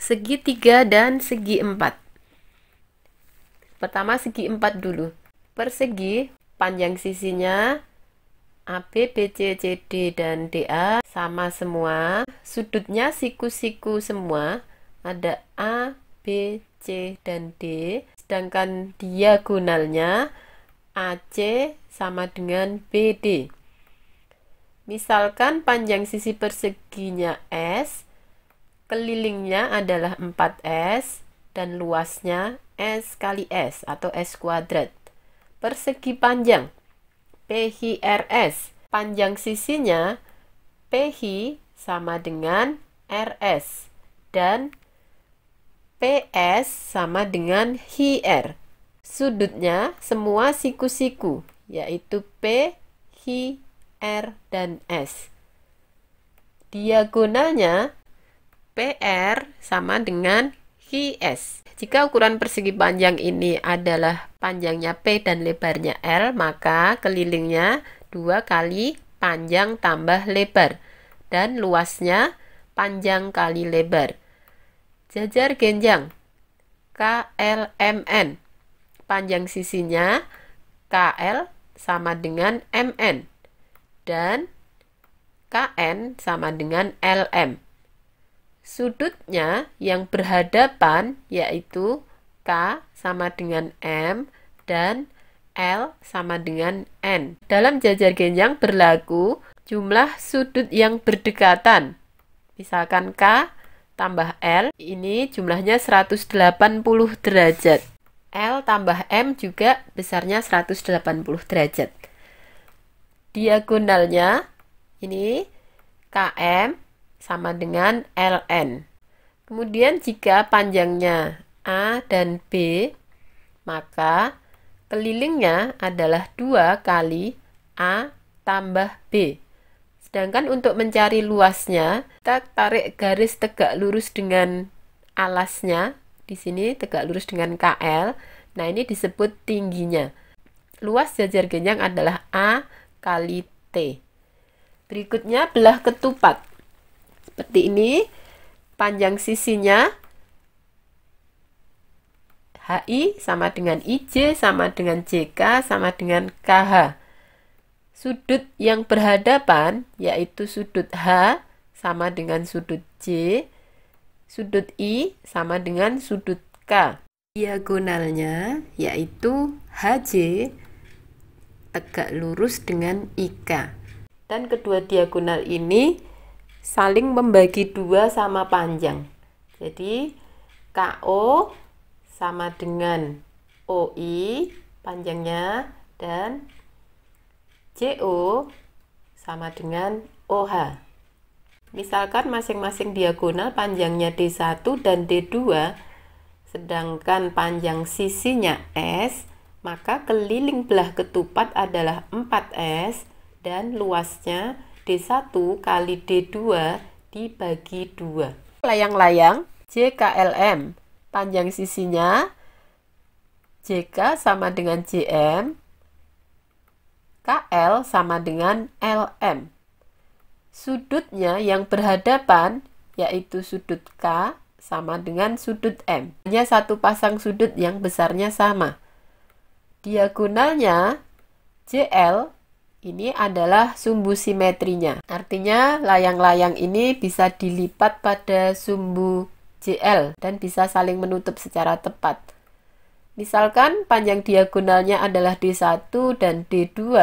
segitiga dan segi empat. Pertama segi empat dulu. Persegi, panjang sisinya AB, BC, CD, dan DA sama semua. Sudutnya siku-siku semua. Ada A, B, C, dan D. Sedangkan diagonalnya AC sama dengan BD. Misalkan panjang sisi perseginya S, kelilingnya adalah 4S, dan luasnya S kali S atau S kuadrat. Persegi panjang PHRS, panjang sisinya PH sama dengan RS, dan PS sama dengan HR. Sudutnya semua siku-siku, yaitu P, H, R, dan S. Diagonalnya PR sama dengan HS. Jika ukuran persegi panjang ini adalah panjangnya P dan lebarnya L, maka kelilingnya 2 kali panjang tambah lebar, dan luasnya panjang kali lebar. Jajar genjang KLMN, panjang sisinya KL sama dengan MN, dan KN sama dengan LM. Sudutnya yang berhadapan yaitu K sama dengan M dan L sama dengan N. Dalam jajar genjang berlaku jumlah sudut yang berdekatan. Misalkan K tambah L, ini jumlahnya 180 derajat. L tambah M juga besarnya 180 derajat. Diagonalnya ini KM sama dengan LN. Kemudian jika panjangnya A dan B, maka kelilingnya adalah 2 kali A tambah B. Sedangkan untuk mencari luasnya, kita tarik garis tegak lurus dengan alasnya. Di sini tegak lurus dengan KL. Nah, ini disebut tingginya. Luas jajar genjang adalah A kali T. Berikutnya belah ketupat. Seperti ini, panjang sisinya HI sama dengan IJ sama dengan JK sama dengan KH. Sudut yang berhadapan yaitu sudut H sama dengan sudut J, sudut I sama dengan sudut K. Diagonalnya yaitu HJ tegak lurus dengan IK. Dan kedua diagonal ini saling membagi 2 sama panjang. Jadi KO sama dengan OI panjangnya, dan CO sama dengan OH. Misalkan masing-masing diagonal panjangnya D1 dan D2, sedangkan panjang sisinya S, maka keliling belah ketupat adalah 4S dan luasnya D1 kali D2 dibagi 2. Layang-layang JKLM, panjang sisinya JK sama dengan JM, KL sama dengan LM. Sudutnya yang berhadapan yaitu sudut K sama dengan sudut M. Hanya satu pasang sudut yang besarnya sama. Diagonalnya JL ini adalah sumbu simetrinya. Artinya layang-layang ini bisa dilipat pada sumbu JL dan bisa saling menutup secara tepat. Misalkan panjang diagonalnya adalah D1 dan D2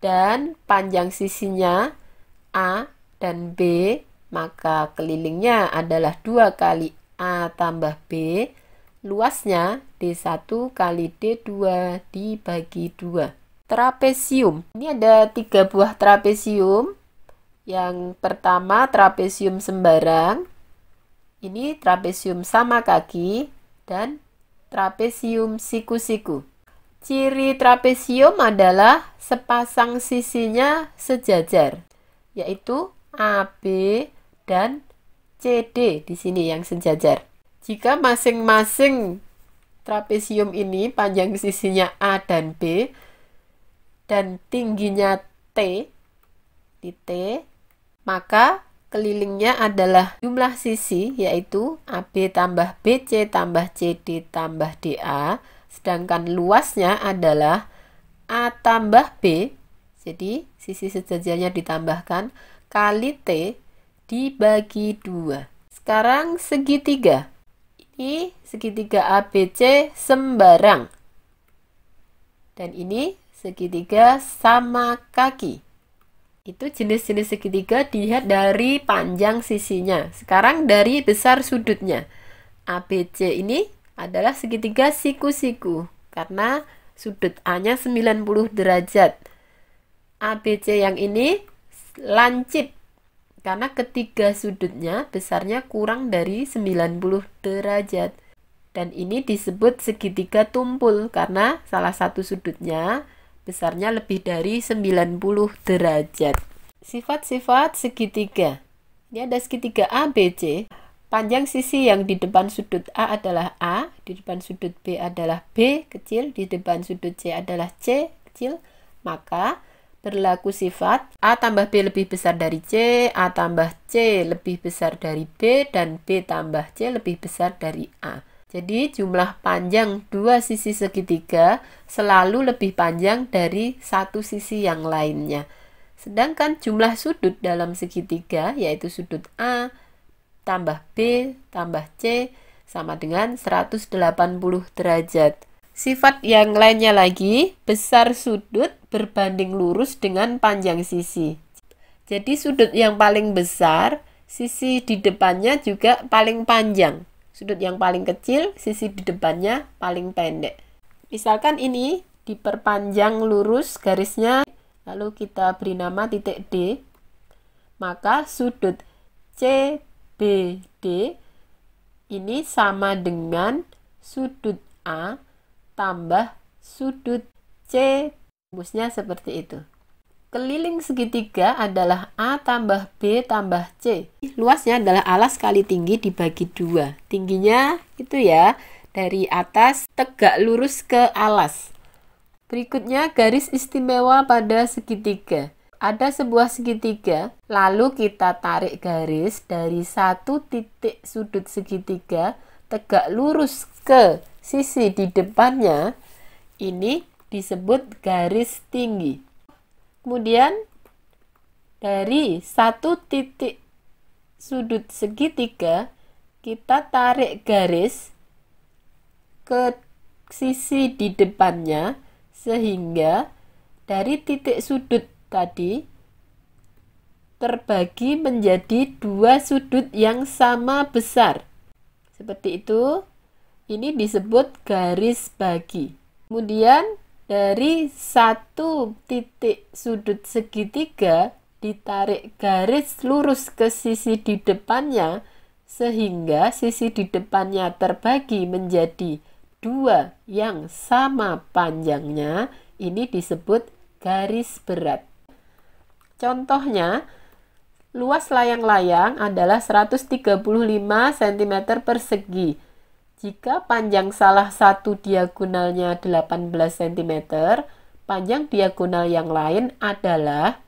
dan panjang sisinya A dan B, maka kelilingnya adalah 2 kali A tambah B, luasnya D1 kali D2 dibagi 2. Trapesium. Ini ada 3 buah trapesium. Yang pertama trapesium sembarang. Ini trapesium sama kaki dan trapesium siku-siku. Ciri trapesium adalah sepasang sisinya sejajar, yaitu AB dan CD di sini yang sejajar. Jika masing-masing trapesium ini panjang sisinya A dan B dan tingginya T di T, maka Kelilingnya adalah jumlah sisi, yaitu AB tambah BC tambah CD tambah DA. Sedangkan luasnya adalah A tambah B, jadi sisi sejajarnya ditambahkan, kali T dibagi 2. Sekarang segitiga. Ini segitiga ABC sembarang. Dan ini segitiga sama kaki. Itu jenis-jenis segitiga dilihat dari panjang sisinya. Sekarang dari besar sudutnya. ABC ini adalah segitiga siku-siku karena sudut A-nya 90 derajat. ABC yang ini lancip karena ketiga sudutnya besarnya kurang dari 90 derajat. Dan ini disebut segitiga tumpul karena salah satu sudutnya besarnya lebih dari 90 derajat. Sifat-sifat segitiga. Ini ada segitiga ABC. Panjang sisi yang di depan sudut A adalah A, di depan sudut B adalah B kecil, di depan sudut C adalah C kecil. Maka berlaku sifat A tambah B lebih besar dari C, A tambah C lebih besar dari B, dan B tambah C lebih besar dari A. Jadi jumlah panjang dua sisi segitiga selalu lebih panjang dari satu sisi yang lainnya. Sedangkan jumlah sudut dalam segitiga, yaitu sudut A tambah B tambah C sama dengan 180 derajat. Sifat yang lainnya lagi, besar sudut berbanding lurus dengan panjang sisi. Jadi sudut yang paling besar, sisi di depannya juga paling panjang. Sudut yang paling kecil, sisi di depannya paling pendek. Misalkan ini diperpanjang lurus garisnya, lalu kita beri nama titik D. Maka sudut CBD ini sama dengan sudut A tambah sudut C. Rumusnya seperti itu. Keliling segitiga adalah A tambah B tambah C. Luasnya adalah alas kali tinggi dibagi 2. Tingginya itu ya, dari atas tegak lurus ke alas. Berikutnya garis istimewa pada segitiga. Ada sebuah segitiga, lalu kita tarik garis dari satu titik sudut segitiga tegak lurus ke sisi di depannya. Ini disebut garis tinggi. Kemudian dari satu titik sudut segitiga kita tarik garis ke sisi di depannya sehingga dari titik sudut tadi terbagi menjadi dua sudut yang sama besar. Seperti itu. Ini disebut garis bagi. Kemudian dari satu titik sudut segitiga ditarik garis lurus ke sisi di depannya sehingga sisi di depannya terbagi menjadi dua yang sama panjangnya. Ini disebut garis berat. Contohnya, luas layang-layang adalah 135 cm persegi. Jika panjang salah satu diagonalnya 18 cm, panjang diagonal yang lain adalah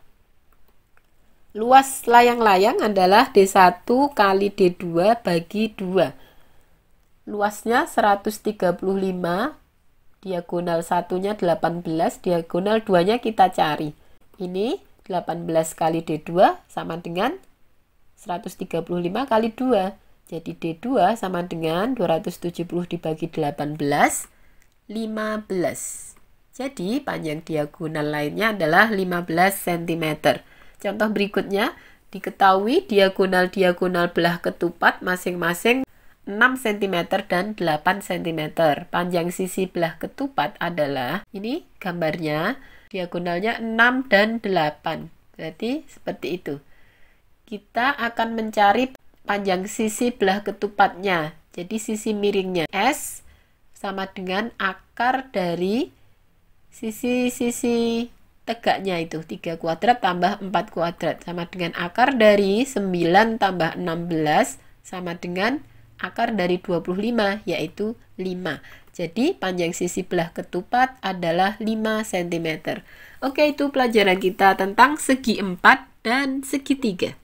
luas layang-layang adalah D1 kali D2 bagi 2. Luasnya 135, diagonal satunya 18, diagonal 2-nya kita cari. Ini 18 kali D2 sama dengan 135 kali 2. Jadi D2 sama dengan 270 dibagi 18, 15. Jadi panjang diagonal lainnya adalah 15 cm. Contoh berikutnya, diketahui diagonal-diagonal belah ketupat masing-masing 6 cm dan 8 cm. Panjang sisi belah ketupat adalah, ini gambarnya, diagonalnya 6 dan 8. Berarti seperti itu. Kita akan mencari panjang sisi belah ketupatnya. Jadi sisi miringnya S sama dengan akar dari sisi-sisi tegaknya itu 3 kuadrat tambah 4 kuadrat sama dengan akar dari 9 tambah 16 sama dengan akar dari 25 yaitu 5. Jadi panjang sisi belah ketupat adalah 5 cm. Oke, itu pelajaran kita tentang segi 4 dan segitiga.